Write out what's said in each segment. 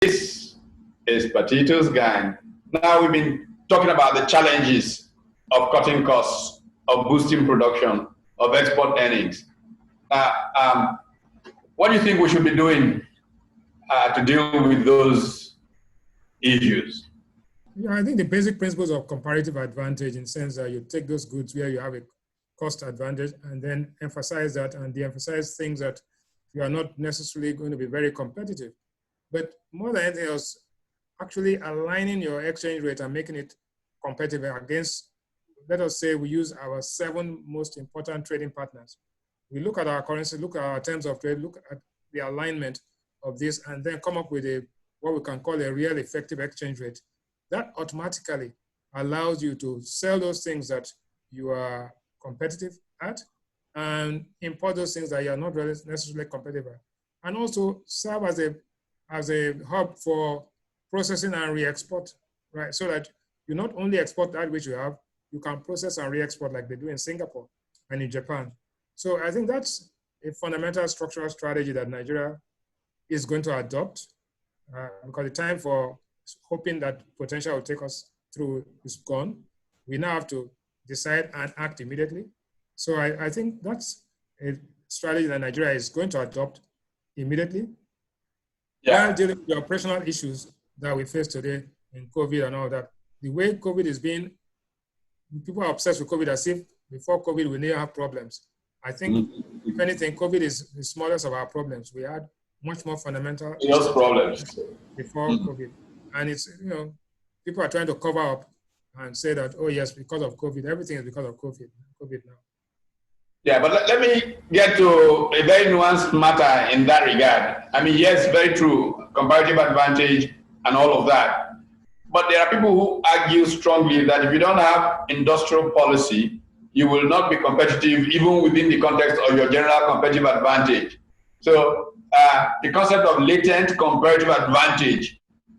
This is Patito's Gang. Now we've been talking about the challenges of cutting costs, of boosting production, of export earnings. What do you think we should be doing to deal with those issues? Yeah, I think the basic principles of comparative advantage, in the sense that you take those goods where you have a cost advantage and then emphasize that and de-emphasize things that you are not necessarily going to be very competitive. But more than anything else, actually aligning your exchange rate and making it competitive against, let us say we use our 7 most important trading partners. We look at our currency, look at our terms of trade, look at the alignment of this, and then come up with what we can call a real effective exchange rate. That automatically allows you to sell those things that you are competitive at and import those things that you are not really necessarily competitive at. And also serve as a hub for processing and re-export, right? So that you not only export that which you have, you can process and re-export like they do in Singapore and in Japan. So I think that's a fundamental structural strategy that Nigeria is going to adopt because the time for hoping that potential will take us through is gone. We now have to decide and act immediately. So I think that's a strategy that Nigeria is going to adopt immediately. Yeah. While dealing with the operational issues that we face today in COVID and all that, the way COVID is being, people are obsessed with COVID as if before COVID we didn't have problems. I think, if anything, COVID is the smallest of our problems. We had much more fundamental problems before COVID. And it's, people are trying to cover up and say that, oh yes, because of COVID, everything is because of COVID now. Yeah, but let me get to a very nuanced matter in that regard. I mean, yes, very true, comparative advantage and all of that. But there are people who argue strongly that if you don't have industrial policy, you will not be competitive even within the context of your general competitive advantage. So the concept of latent comparative advantage,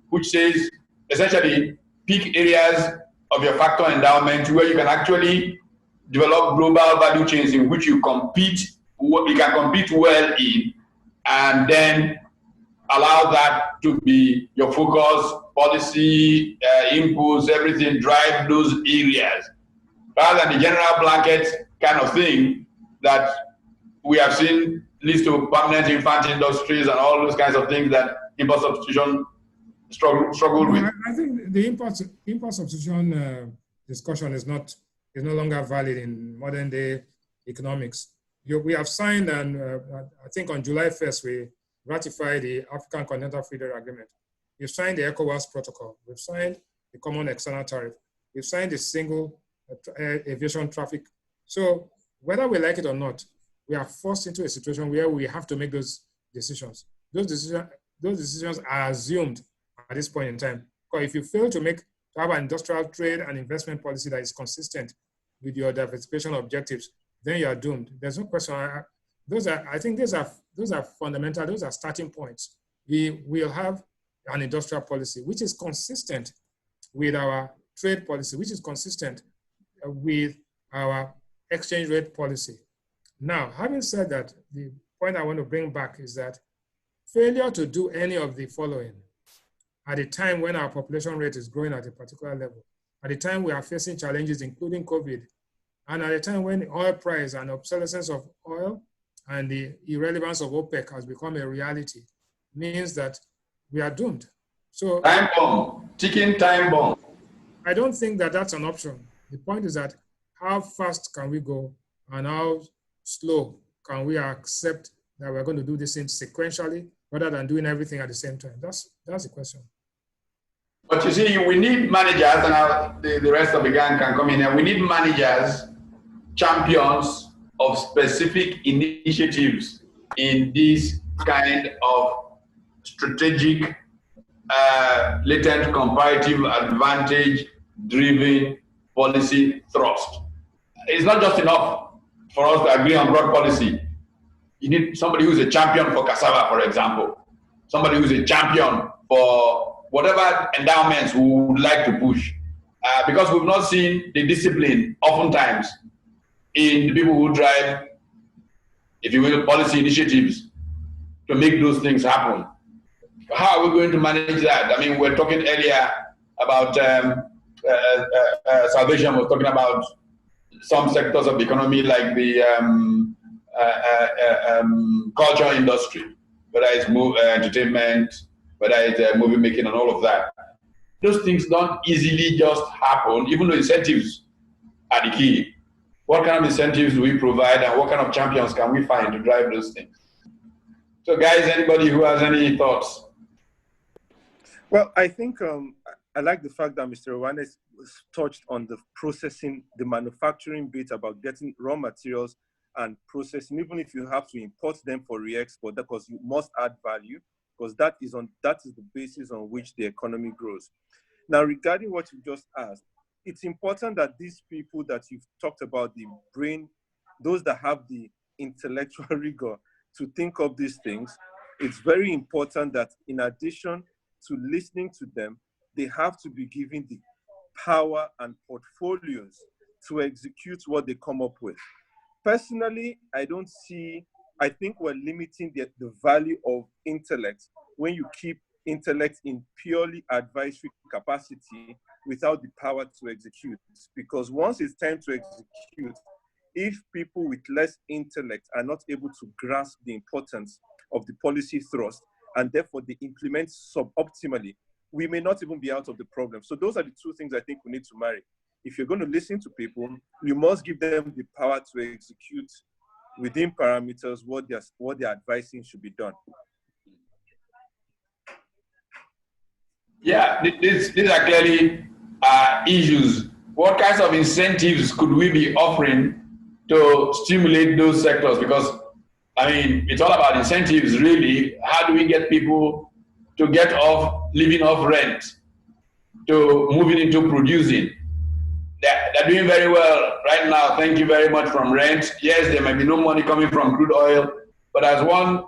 which says essentially pick areas of your factor endowment where you can actually develop global value chains in which you can compete well in, and then allow that to be your focus, policy, inputs, everything, drive those areas, rather than the general blanket kind of thing that we have seen leads to permanent infant industries and all those kinds of things that import substitution struggle with. I think the import substitution discussion is no longer valid in modern day economics. We have signed, and I think on July 1st, we ratified the African Continental Free Trade Agreement. We've signed the ECOWAS protocol. We've signed the common external tariff. We've signed the single aviation traffic. So whether we like it or not, we are forced into a situation where we have to make those decisions. Those decisions are assumed at this point in time. Because if you fail to have an industrial trade and investment policy that is consistent with your diversification objectives, then you are doomed. There's no question. I think those are fundamental. Those are starting points. We will have an industrial policy which is consistent with our trade policy, which is consistent with our exchange rate policy. Now, having said that, the point I want to bring back is that failure to do any of the following at a time when our population rate is growing at a particular level, at a time we are facing challenges including COVID, and at a time when the oil price and obsolescence of oil and the irrelevance of OPEC has become a reality, means that we are doomed. So time bomb, ticking time bomb. I don't think that that's an option. The point is that how fast can we go and how slow can we accept that we're going to do this thing sequentially rather than doing everything at the same time? That's the question. But you see, we need managers, and the rest of the gang can come in here. We need managers, champions of specific initiatives in this kind of strategic, latent comparative advantage driven policy thrust. It's not just enough for us to agree on broad policy. You need somebody who's a champion for cassava, for example. Somebody who's a champion for whatever endowments we would like to push. Because we've not seen the discipline, oftentimes, in the people who drive, if you will, policy initiatives to make those things happen. how are we going to manage that? I mean, we're talking earlier about Salvation was talking about some sectors of the economy like the culture industry, whether it's entertainment, whether it's movie making and all of that. Those things don't easily just happen, even though incentives are the key. What kind of incentives do we provide and what kind of champions can we find to drive those things? So guys, anybody who has any thoughts? Well, I think I like the fact that Mr. Rewane touched on the processing, the manufacturing bit about getting raw materials and processing, even if you have to import them for re-export, because you must add value, because that is the basis on which the economy grows. Now, regarding what you just asked, it's important that these people that you've talked about, the brain, those that have the intellectual rigor to think of these things, it's very important that in addition to listening to them, they have to be given the power and portfolios to execute what they come up with. Personally, I think we're limiting the value of intellect when you keep intellect in purely advisory capacity without the power to execute. Because once it's time to execute, if people with less intellect are not able to grasp the importance of the policy thrust, and therefore they implement suboptimally, we may not even be out of the problem. So those are the two things I think we need to marry. If you're going to listen to people, you must give them the power to execute within parameters what they're advising should be done. Yeah, these are clearly issues. What kinds of incentives could we be offering to stimulate those sectors? Because, I mean, it's all about incentives, really. How do we get people to get off living off rent, to moving into producing? They're doing very well right now. Thank you very much from rent. Yes, there might be no money coming from crude oil, but as one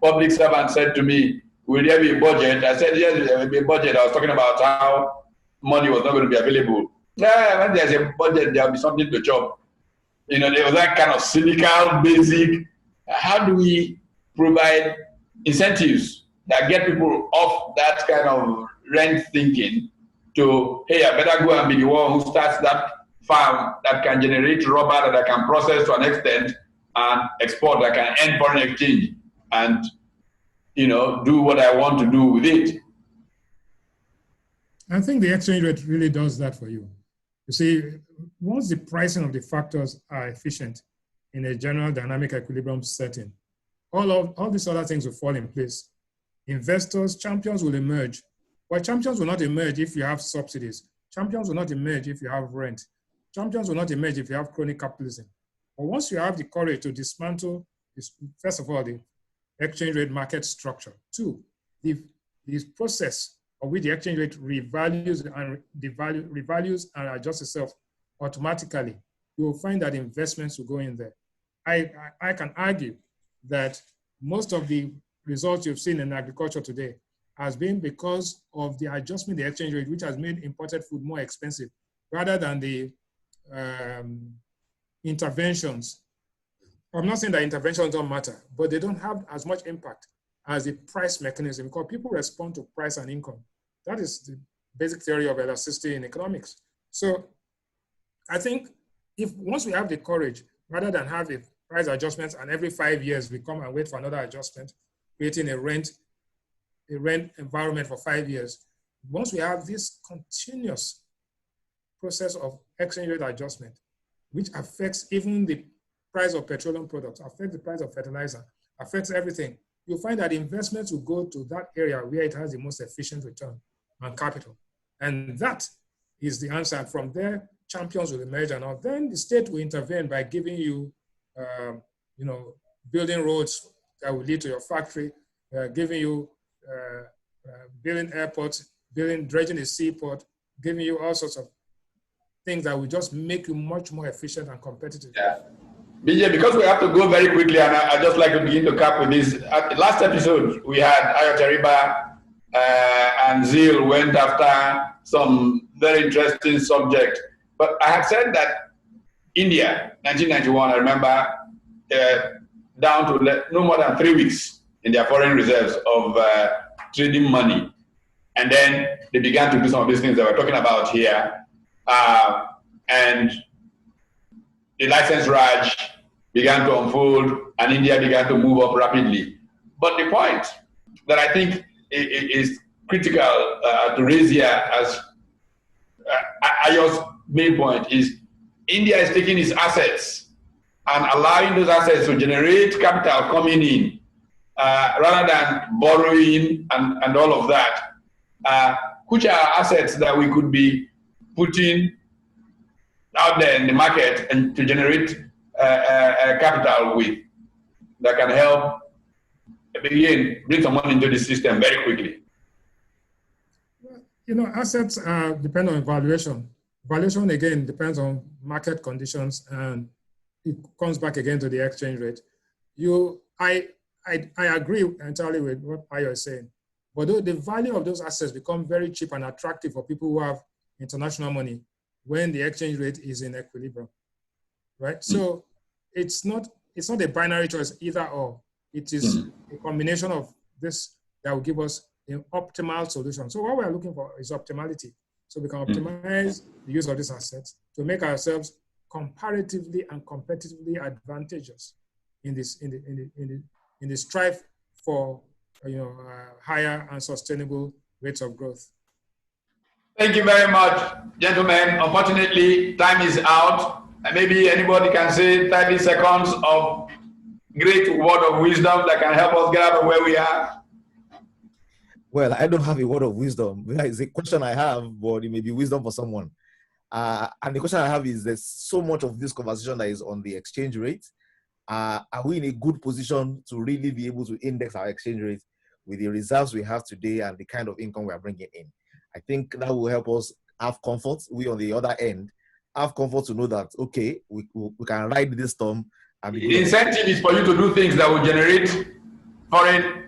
public servant said to me, will there be a budget? I said, yes, there will be a budget. I was talking about how money was not going to be available. Yeah, when there's a budget, there'll be something to chop. You know, there was that kind of cynical, basic. How do we provide incentives that get people off that kind of rent thinking to, hey, I better go and be the one who starts that farm that can generate rubber that I can process to an extent and export that can earn foreign exchange and, you know, do what I want to do with it. I think the exchange rate really does that for you. You see, once the pricing of the factors are efficient in a general dynamic equilibrium setting, all these other things will fall in place. Investors, champions will emerge. But champions will not emerge if you have subsidies. Champions will not emerge if you have rent. Champions will not emerge if you have crony capitalism. But once you have the courage to dismantle, first of all, the exchange rate market structure. Two, the process of which the exchange rate revalues and adjusts itself automatically, you will find that investments will go in there. I can argue that most of the results you've seen in agriculture today has been because of the adjustment in the exchange rate, which has made imported food more expensive, rather than the interventions. I'm not saying that interventions don't matter, but they don't have as much impact as the price mechanism, because people respond to price and income. That is the basic theory of elasticity in economics. So I think if once we have the courage, rather than have a price adjustments and every 5 years we come and wait for another adjustment, creating a rent environment for 5 years, once we have this continuous process of exchange rate adjustment, which affects even the price of petroleum products, affects the price of fertilizer, affects everything, you'll find that investments will go to that area where it has the most efficient return on capital. And that is the answer. And from there, champions will emerge, and then the state will intervene by giving you, building roads that will lead to your factory, giving you building airports, dredging a seaport, giving you all sorts of things that will just make you much more efficient and competitive. Yeah. BJ, because we have to go very quickly, and I just like to begin to cap with this. At the last episode, we had Ayotariba and Zeal went after some very interesting subject. But I had said that India, 1991, I remember, down to no more than 3 weeks in their foreign reserves of trading money. And then they began to do some of these things that we're talking about here. And the license Raj began to unfold, and India began to move up rapidly. But the point that I think is critical to raise here as Ayo's main point is India is taking its assets and allowing those assets to generate capital coming in rather than borrowing and all of that, which are assets that we could be putting out there in the market and to generate capital with that can help begin bring some money into the system very quickly. You know, assets depend on valuation. Valuation again depends on market conditions, and it comes back again to the exchange rate. I agree entirely with what Ayo is saying, but the value of those assets become very cheap and attractive for people who have international money when the exchange rate is in equilibrium, right? So it's not a binary choice, either or. It is a combination of this that will give us an optimal solution. So what we are looking for is optimality. So we can optimize the use of these assets to make ourselves comparatively and competitively advantageous in the strive for higher and sustainable rates of growth. Thank you very much, gentlemen. Unfortunately, time is out. Maybe anybody can say 30 seconds of great word of wisdom that can help us get out of where we are. Well, I don't have a word of wisdom. It's a question I have, but it may be wisdom for someone. And the question I have is, there's so much of this conversation that is on the exchange rate. Are we in a good position to really be able to index our exchange rate with the reserves we have today and the kind of income we are bringing in? I think that will help us have comfort. We on the other end have comfort to know that, okay, we can ride this storm. And the incentive is for you to do things that will generate foreign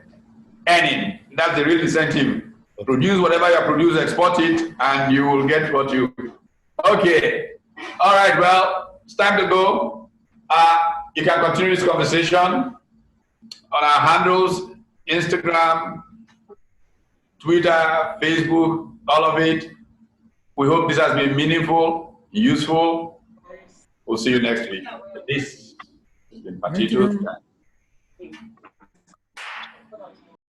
earning. That's the real incentive. Okay. Produce whatever you produce, export it, and you will get what you... Okay. All right, well, it's time to go. You can continue this conversation on our handles, Instagram, Twitter, Facebook, all of it. We hope this has been meaningful, useful. We'll see you next week. This has been Patito.